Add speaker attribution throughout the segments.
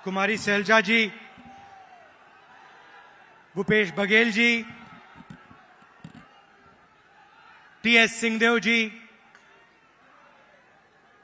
Speaker 1: कुमारी सैलजा जी, Bhupesh Baghel ji, TS Singhdeo जी,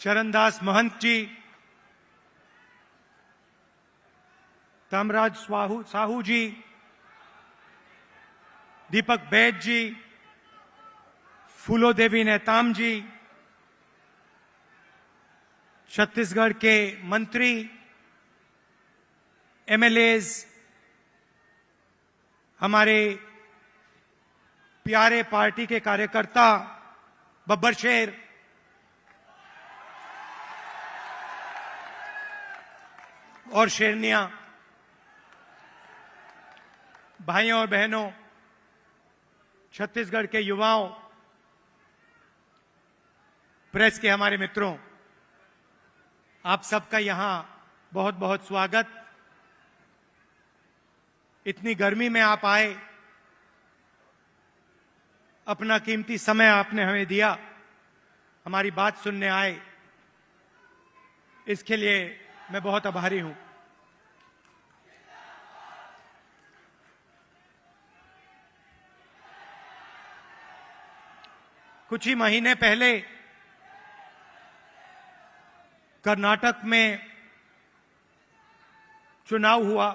Speaker 1: चरणदास महंत जी, तमराज साहू जी, दीपक बैद जी, फूलो देवी नेताम जी, छत्तीसगढ़ के मंत्री, एमएलएज, हमारे प्यारे पार्टी के कार्यकर्ता, बब्बर शेर, और शेरनिया, भाइयों और बहनों, छत्तीसगढ़ के युवाओं, प्रेस के हमारे मित्रों, आप सबका यहां बहुत बहुत स्वागत। इतनी गर्मी में आप आए, अपना कीमती समय आपने हमें दिया, हमारी बात सुनने आए, इसके लिए मैं बहुत आभारी हूं। कुछ ही महीने पहले कर्नाटक में चुनाव हुआ।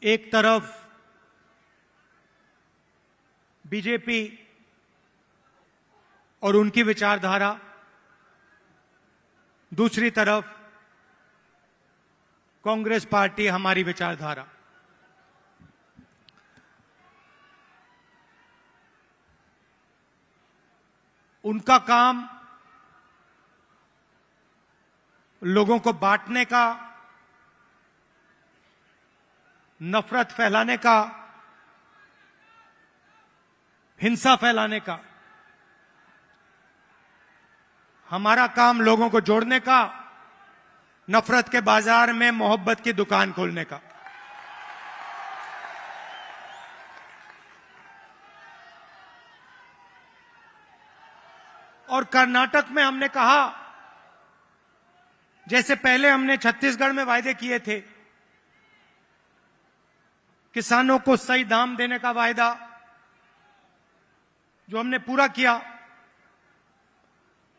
Speaker 1: एक तरफ बीजेपी और उनकी विचारधारा, दूसरी तरफ कांग्रेस पार्टी, हमारी विचारधारा। उनका काम लोगों को बांटने का, नफरत फैलाने का, हिंसा फैलाने का। हमारा काम लोगों को जोड़ने का, नफरत के बाजार में मोहब्बत की दुकान खोलने का। और कर्नाटक में हमने कहा, जैसे पहले हमने छत्तीसगढ़ में वायदे किए थे, किसानों को सही दाम देने का वायदा जो हमने पूरा किया,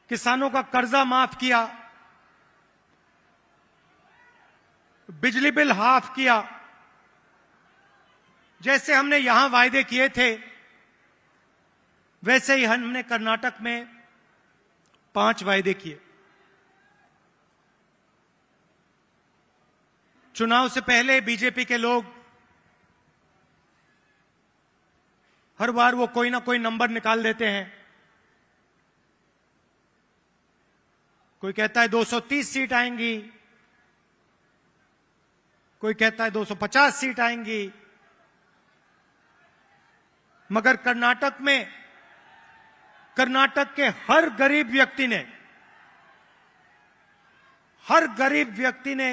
Speaker 1: किसानों का कर्जा माफ किया, बिजली बिल हाफ किया, जैसे हमने यहां वायदे किए थे, वैसे ही हमने कर्नाटक में 5 वायदे किए। चुनाव से पहले बीजेपी के लोग हर बार वो कोई ना कोई नंबर निकाल देते हैं। कोई कहता है 230 सीट आएंगी, कोई कहता है 250 सीट आएंगी, मगर कर्नाटक में, कर्नाटक के हर गरीब व्यक्ति ने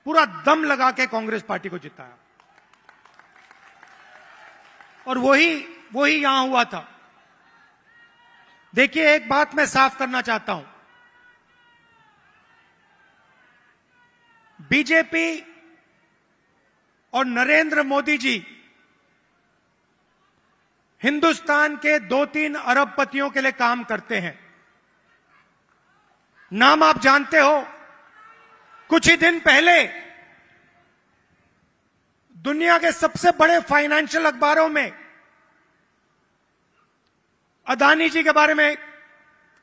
Speaker 1: पूरा दम लगा के कांग्रेस पार्टी को जिताया। और वही यहां हुआ था। देखिए, एक बात मैं साफ करना चाहता हूं, बीजेपी और नरेंद्र मोदी जी हिंदुस्तान के 2-3 अरबपतियों के लिए काम करते हैं। नाम आप जानते हो। कुछ ही दिन पहले दुनिया के सबसे बड़े फाइनेंशियल अखबारों में अदानी जी के बारे में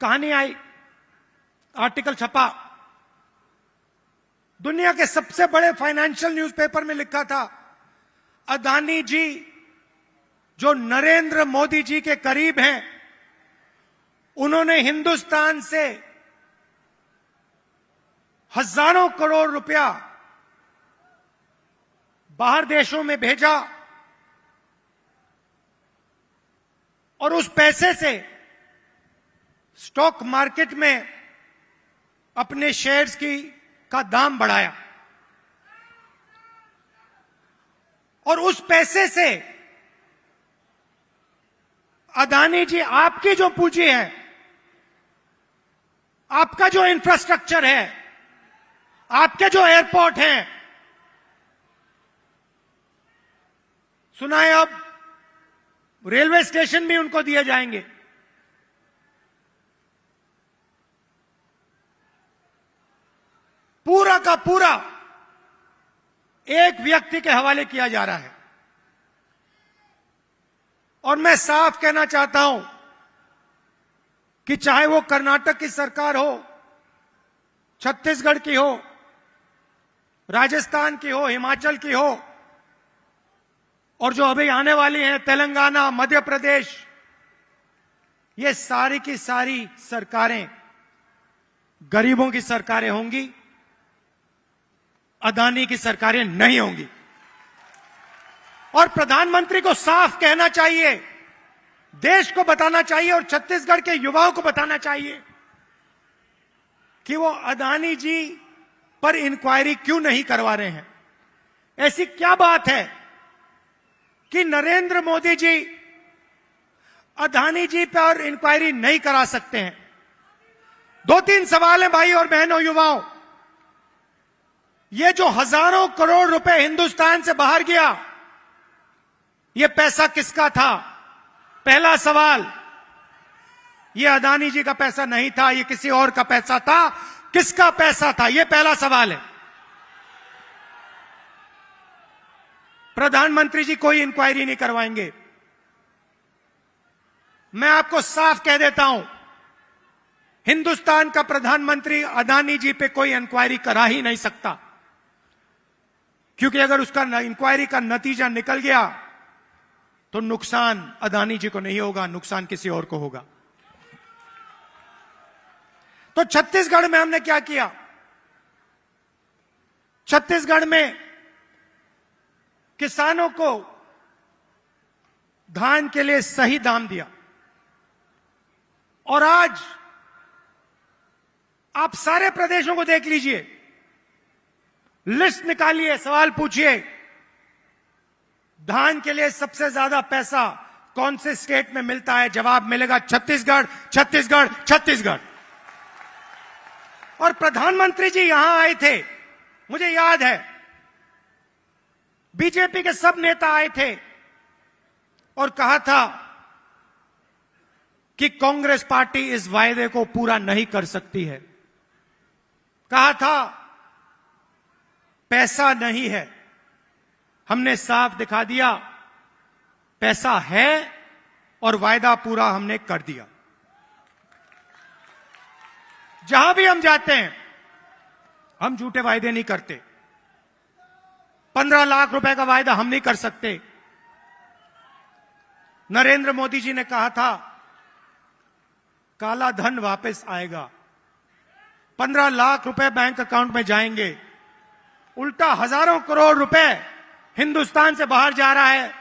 Speaker 1: कहानी आई, आर्टिकल छपा। दुनिया के सबसे बड़े फाइनेंशियल न्यूज़पेपर में लिखा था, अदानी जी जो नरेंद्र मोदी जी के करीब हैं, उन्होंने हिंदुस्तान से हजारों करोड़ रुपया बाहर देशों में भेजा और उस पैसे से स्टॉक मार्केट में अपने शेयर्स का दाम बढ़ाया। और उस पैसे से अदानी जी, आपकी जो पूंजी है, आपका जो इंफ्रास्ट्रक्चर है, आपके जो एयरपोर्ट हैं, सुना है अब रेलवे स्टेशन भी उनको दिए जाएंगे। पूरा का पूरा एक व्यक्ति के हवाले किया जा रहा है। और मैं साफ कहना चाहता हूं कि चाहे वो कर्नाटक की सरकार हो, छत्तीसगढ़ की हो, राजस्थान की हो, हिमाचल की हो, और जो अभी आने वाली हैं तेलंगाना, मध्य प्रदेश, ये सारी की सारी सरकारें गरीबों की सरकारें होंगी, अदानी की सरकारें नहीं होंगी। और प्रधानमंत्री को साफ कहना चाहिए, देश को बताना चाहिए और छत्तीसगढ़ के युवाओं को बताना चाहिए कि वो अदानी जी पर इंक्वायरी क्यों नहीं करवा रहे हैं। ऐसी क्या बात है कि नरेंद्र मोदी जी अदानी जी पर इंक्वायरी नहीं करा सकते हैं? 2-3 सवाल हैं भाई और बहनों, युवाओं। ये जो हजारों करोड़ रुपए हिंदुस्तान से बाहर गया, ये पैसा किसका था? पहला सवाल, ये अदानी जी का पैसा नहीं था, ये किसी और का पैसा था। किसका पैसा था? ये पहला सवाल है। प्रधानमंत्री जी कोई इंक्वायरी नहीं करवाएंगे। मैं आपको साफ कह देता हूं, हिंदुस्तान का प्रधानमंत्री अदानी जी पे कोई इंक्वायरी करा ही नहीं सकता, क्योंकि अगर उसका इंक्वायरी का नतीजा निकल गया तो नुकसान अदानी जी को नहीं होगा, नुकसान किसी और को होगा। तो छत्तीसगढ़ में हमने क्या किया? छत्तीसगढ़ में किसानों को धान के लिए सही दाम दिया। और आज आप सारे प्रदेशों को देख लीजिए, लिस्ट निकालिए, सवाल पूछिए, धान के लिए सबसे ज्यादा पैसा कौन से स्टेट में मिलता है? जवाब मिलेगा छत्तीसगढ़, छत्तीसगढ़, छत्तीसगढ़। और प्रधानमंत्री जी यहां आए थे, मुझे याद है, बीजेपी के सब नेता आए थे और कहा था कि कांग्रेस पार्टी इस वायदे को पूरा नहीं कर सकती है। कहा था पैसा नहीं है। हमने साफ दिखा दिया, पैसा है और वायदा पूरा हमने कर दिया। जहां भी हम जाते हैं, हम झूठे वायदे नहीं करते। 15 लाख रुपए का वायदा हम नहीं कर सकते। नरेंद्र मोदी जी ने कहा था काला धन वापस आएगा, 15 लाख रुपए बैंक अकाउंट में जाएंगे। उल्टा हजारों करोड़ रुपए हिंदुस्तान से बाहर जा रहा है।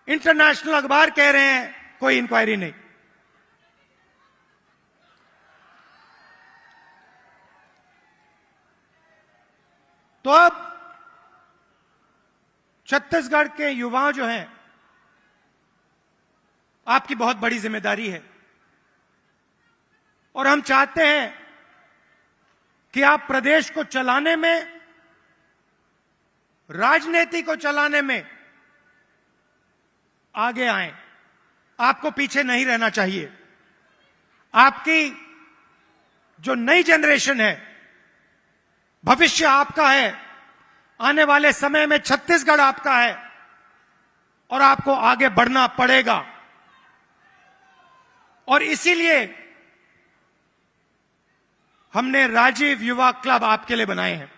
Speaker 1: इंटरनेशनल अखबार कह रहे हैं कोई इंक्वायरी नहीं। तो अब छत्तीसगढ़ के युवा जो हैं, आपकी बहुत बड़ी जिम्मेदारी है और हम चाहते हैं कि आप प्रदेश को चलाने में, राजनीति को चलाने में आगे आएं। आपको पीछे नहीं रहना चाहिए। आपकी जो नई जनरेशन है, भविष्य आपका है। आने वाले समय में छत्तीसगढ़ आपका है और आपको आगे बढ़ना पड़ेगा। और इसीलिए हमने राजीव युवा क्लब आपके लिए बनाए हैं।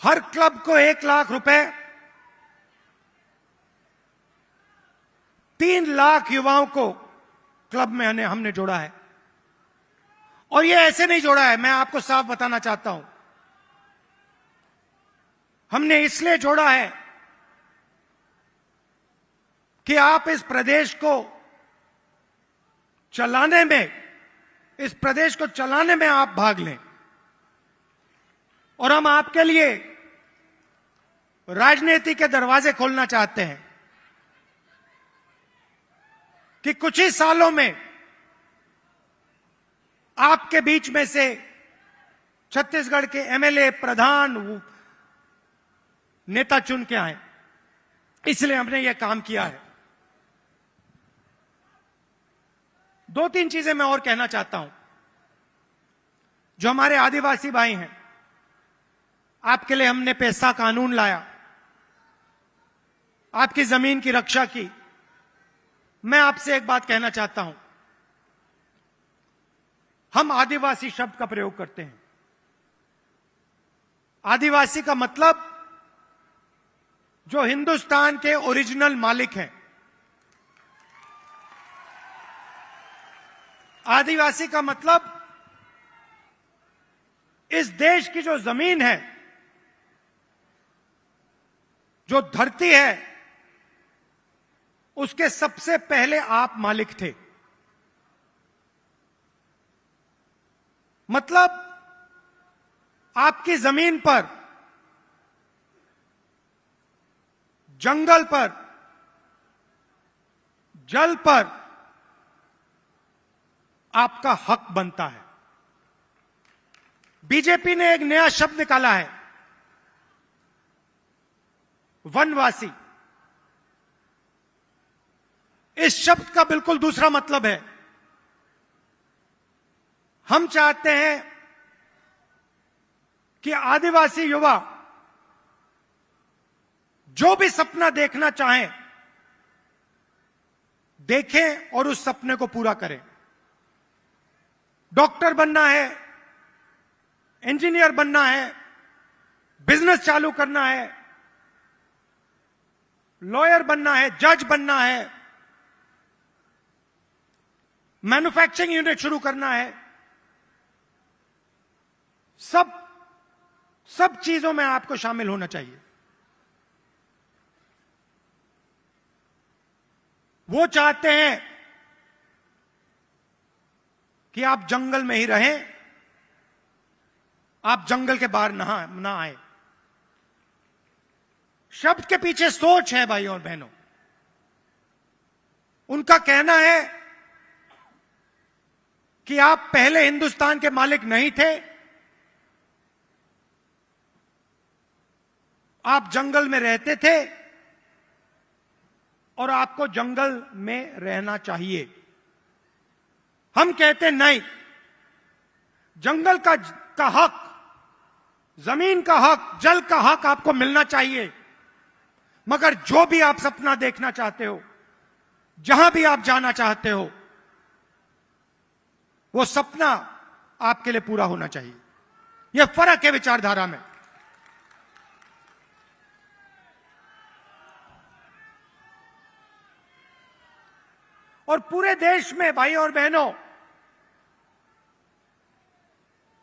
Speaker 1: हर क्लब को 1 लाख रुपए, 3 लाख युवाओं को क्लब में हमने जोड़ा है। और ये ऐसे नहीं जोड़ा है, मैं आपको साफ बताना चाहता हूं। हमने इसलिए जोड़ा है कि आप इस प्रदेश को चलाने में, इस प्रदेश को चलाने में आप भाग लें। और हम आपके लिए राजनीति के दरवाजे खोलना चाहते हैं कि कुछ ही सालों में आपके बीच में से छत्तीसगढ़ के एमएलए, प्रधान, नेता चुन के आए, इसलिए हमने यह काम किया है। दो तीन चीजें मैं और कहना चाहता हूं। जो हमारे आदिवासी भाई हैं, आपके लिए हमने पैसा कानून लाया, आपकी जमीन की रक्षा की। मैं आपसे एक बात कहना चाहता हूं, हम आदिवासी शब्द का प्रयोग करते हैं। आदिवासी का मतलब जो हिंदुस्तान के ओरिजिनल मालिक हैं। आदिवासी का मतलब इस देश की जो जमीन है, जो धरती है, उसके सबसे पहले आप मालिक थे। मतलब आपकी जमीन पर, जंगल पर, जल पर आपका हक बनता है। बीजेपी ने एक नया शब्द निकाला है, वनवासी। इस शब्द का बिल्कुल दूसरा मतलब है। हम चाहते हैं कि आदिवासी युवा जो भी सपना देखना चाहें, देखें और उस सपने को पूरा करें। डॉक्टर बनना है, इंजीनियर बनना है, बिजनेस चालू करना है, लॉयर बनना है, जज बनना है, मैन्युफैक्चरिंग यूनिट शुरू करना है, सब चीजों में आपको शामिल होना चाहिए। वो चाहते हैं कि आप जंगल में ही रहें, आप जंगल के बाहर ना आए। शब्द के पीछे सोच है भाई और बहनों। उनका कहना है कि आप पहले हिंदुस्तान के मालिक नहीं थे, आप जंगल में रहते थे और आपको जंगल में रहना चाहिए। हम कहते नहीं, जंगल का हक, जमीन का हक, जल का हक आपको मिलना चाहिए। मगर जो भी आप सपना देखना चाहते हो, जहां भी आप जाना चाहते हो, वो सपना आपके लिए पूरा होना चाहिए। यह फर्क है विचारधारा में। और पूरे देश में भाई और बहनों,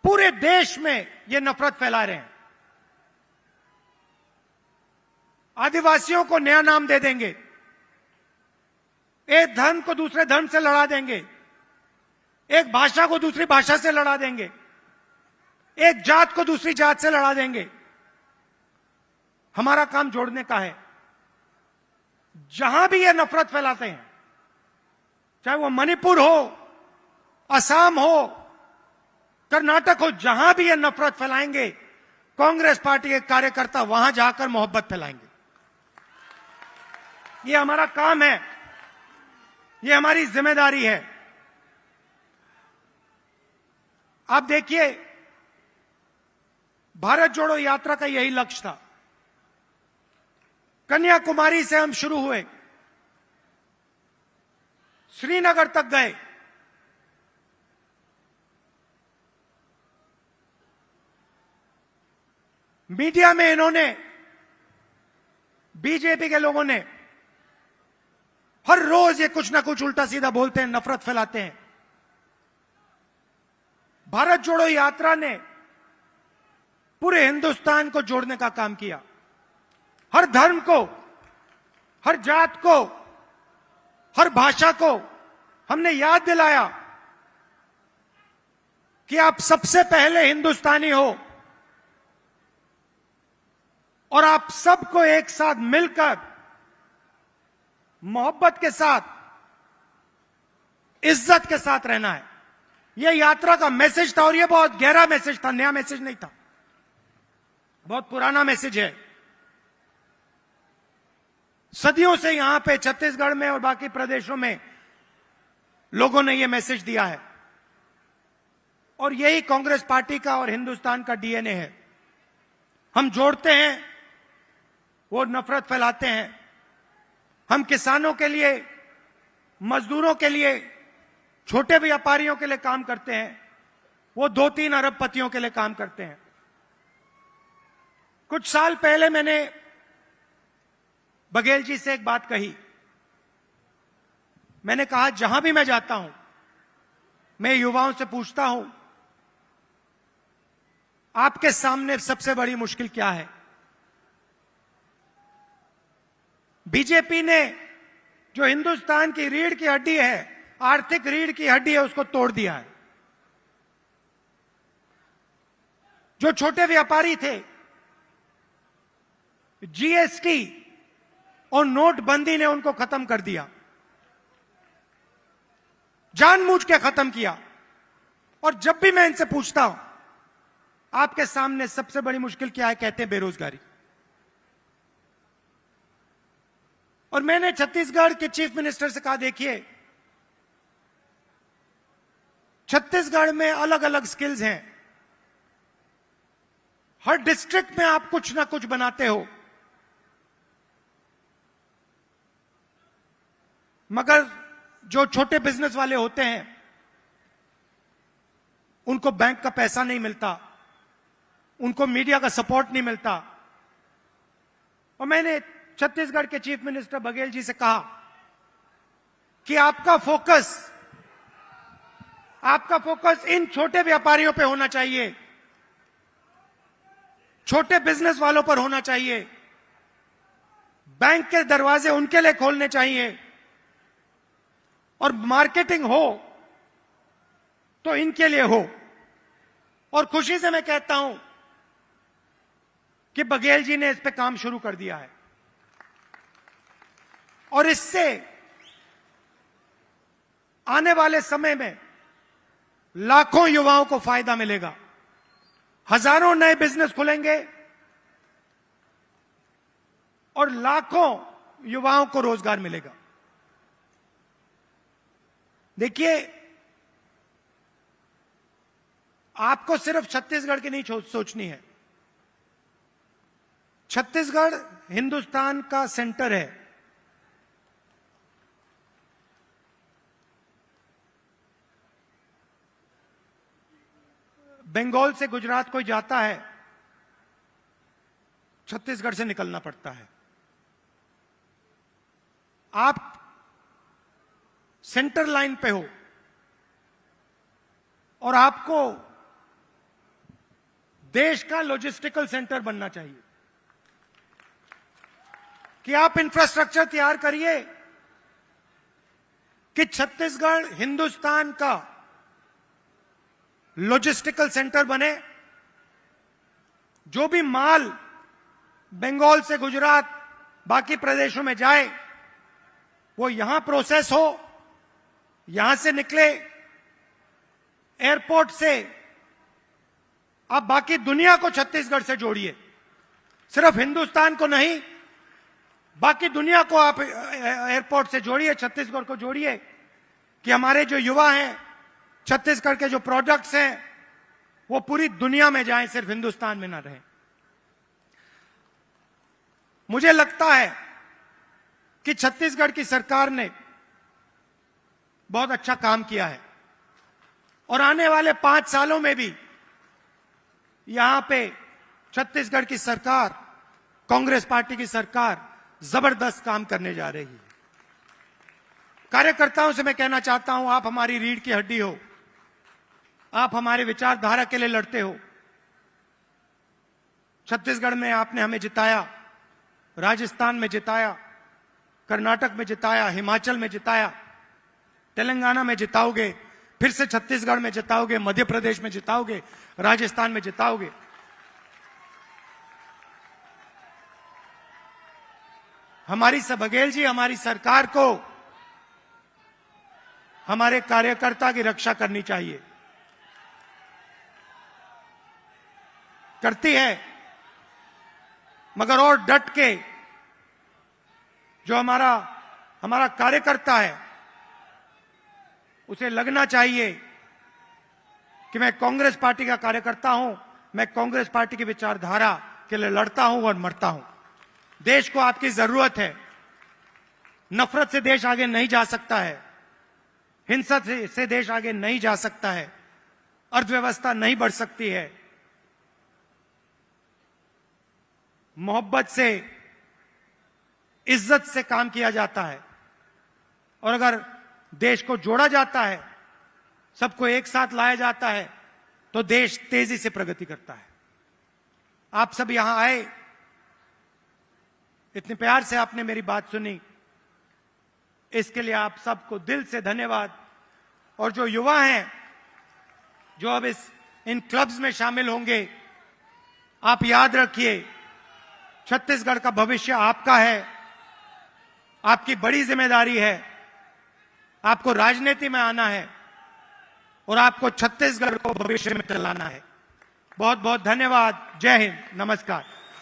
Speaker 1: पूरे देश में ये नफरत फैला रहे हैं। आदिवासियों को नया नाम दे देंगे, एक धर्म को दूसरे धर्म से लड़ा देंगे, एक भाषा को दूसरी भाषा से लड़ा देंगे, एक जात को दूसरी जात से लड़ा देंगे। हमारा काम जोड़ने का है। जहां भी ये नफरत फैलाते हैं, चाहे वो मणिपुर हो, असम हो, कर्नाटक हो, जहां भी ये नफरत फैलाएंगे, कांग्रेस पार्टी के कार्यकर्ता वहां जाकर मोहब्बत फैलाएंगे। ये हमारा काम है, ये हमारी जिम्मेदारी है। आप देखिए, भारत जोड़ो यात्रा का यही लक्ष्य था। कन्याकुमारी से हम शुरू हुए, श्रीनगर तक गए, मीडिया में इन्होंने, बीजेपी के लोगों ने हर रोज ये कुछ ना कुछ उल्टा सीधा बोलते हैं, नफरत फैलाते हैं। भारत जोड़ो यात्रा ने पूरे हिंदुस्तान को जोड़ने का काम किया। हर धर्म को, हर जात को, हर भाषा को हमने याद दिलाया कि आप सबसे पहले हिंदुस्तानी हो और आप सबको एक साथ मिलकर, मोहब्बत के साथ, इज्जत के साथ रहना है। यह यात्रा का मैसेज था और यह बहुत गहरा मैसेज था, नया मैसेज नहीं था, बहुत पुराना मैसेज है। सदियों से यहां पे छत्तीसगढ़ में और बाकी प्रदेशों में लोगों ने यह मैसेज दिया है और यही कांग्रेस पार्टी का और हिंदुस्तान का डीएनए है। हम जोड़ते हैं, वो नफरत फैलाते हैं। हम किसानों के लिए, मजदूरों के लिए, छोटे व्यापारियों के लिए काम करते हैं, वो 2-3 अरबपतियों के लिए काम करते हैं। कुछ साल पहले मैंने बघेल जी से एक बात कही। मैंने कहा, जहां भी मैं जाता हूं, मैं युवाओं से पूछता हूं, आपके सामने सबसे बड़ी मुश्किल क्या है? बीजेपी ने जो हिंदुस्तान की रीढ़ की हड्डी है, आर्थिक रीढ़ की हड्डी है, उसको तोड़ दिया है। जो छोटे व्यापारी थे, जीएसटी और नोटबंदी ने उनको खत्म कर दिया, जानबूझ के खत्म किया। और जब भी मैं इनसे पूछता हूं, आपके सामने सबसे बड़ी मुश्किल क्या है, कहते हैं बेरोजगारी। और मैंने छत्तीसगढ़ के चीफ मिनिस्टर से कहा, देखिए, छत्तीसगढ़ में अलग अलग स्किल्स हैं, हर डिस्ट्रिक्ट में आप कुछ ना कुछ बनाते हो, मगर जो छोटे बिजनेस वाले होते हैं उनको बैंक का पैसा नहीं मिलता, उनको मीडिया का सपोर्ट नहीं मिलता। और मैंने छत्तीसगढ़ के चीफ मिनिस्टर बघेल जी से कहा कि आपका फोकस इन छोटे व्यापारियों पे होना चाहिए, छोटे बिजनेस वालों पर होना चाहिए। बैंक के दरवाजे उनके लिए खोलने चाहिए और मार्केटिंग हो तो इनके लिए हो। और खुशी से मैं कहता हूं कि बघेल जी ने इस पे काम शुरू कर दिया है और इससे आने वाले समय में लाखों युवाओं को फायदा मिलेगा, हजारों नए बिजनेस खुलेंगे और लाखों युवाओं को रोजगार मिलेगा। देखिए, आपको सिर्फ छत्तीसगढ़ की नहीं सोचनी है। छत्तीसगढ़ हिंदुस्तान का सेंटर है। बंगाल से गुजरात कोई जाता है, छत्तीसगढ़ से निकलना पड़ता है। आप सेंटर लाइन पे हो और आपको देश का लॉजिस्टिकल सेंटर बनना चाहिए कि आप इंफ्रास्ट्रक्चर तैयार करिए कि छत्तीसगढ़ हिंदुस्तान का लॉजिस्टिकल सेंटर बने। जो भी माल बंगाल से गुजरात बाकी प्रदेशों में जाए वो यहां प्रोसेस हो, यहां से निकले, एयरपोर्ट से आप बाकी दुनिया को छत्तीसगढ़ से जोड़िए, सिर्फ हिंदुस्तान को नहीं, बाकी दुनिया को आप एयरपोर्ट से जोड़िए, छत्तीसगढ़ को जोड़िए कि हमारे जो युवा हैं, छत्तीसगढ़ के जो प्रोडक्ट्स हैं वो पूरी दुनिया में जाएं, सिर्फ हिंदुस्तान में ना रहें। मुझे लगता है कि छत्तीसगढ़ की सरकार ने बहुत अच्छा काम किया है और आने वाले 5 सालों में भी यहां पे छत्तीसगढ़ की सरकार, कांग्रेस पार्टी की सरकार जबरदस्त काम करने जा रही है। कार्यकर्ताओं से मैं कहना चाहता हूं, आप हमारी रीढ़ की हड्डी हो, आप हमारे विचारधारा के लिए लड़ते हो। छत्तीसगढ़ में आपने हमें जिताया, राजस्थान में जिताया, कर्नाटक में जिताया, हिमाचल में जिताया, तेलंगाना में जिताओगे, फिर से छत्तीसगढ़ में जिताओगे, मध्य प्रदेश में जिताओगे, राजस्थान में जिताओगे। हमारी बघेल जी, हमारी सरकार को हमारे कार्यकर्ता की रक्षा करनी चाहिए। करती है, मगर और डट के जो हमारा कार्यकर्ता है उसे लगना चाहिए कि मैं कांग्रेस पार्टी का कार्यकर्ता हूं, मैं कांग्रेस पार्टी की विचारधारा के लिए लड़ता हूं और मरता हूं। देश को आपकी जरूरत है। नफरत से देश आगे नहीं जा सकता है, हिंसा से देश आगे नहीं जा सकता है, अर्थव्यवस्था नहीं बढ़ सकती है। मोहब्बत से, इज्जत से काम किया जाता है, और अगर देश को जोड़ा जाता है, सबको एक साथ लाया जाता है, तो देश तेजी से प्रगति करता है। आप सब यहां आए, इतने प्यार से आपने मेरी बात सुनी, इसके लिए आप सबको दिल से धन्यवाद। और जो युवा हैं जो अब इन क्लब्स में शामिल होंगे, आप याद रखिए, छत्तीसगढ़ का भविष्य आपका है, आपकी बड़ी जिम्मेदारी है। आपको राजनीति में आना है और आपको छत्तीसगढ़ को भविष्य में चलाना है। बहुत बहुत धन्यवाद। जय हिंद, नमस्कार।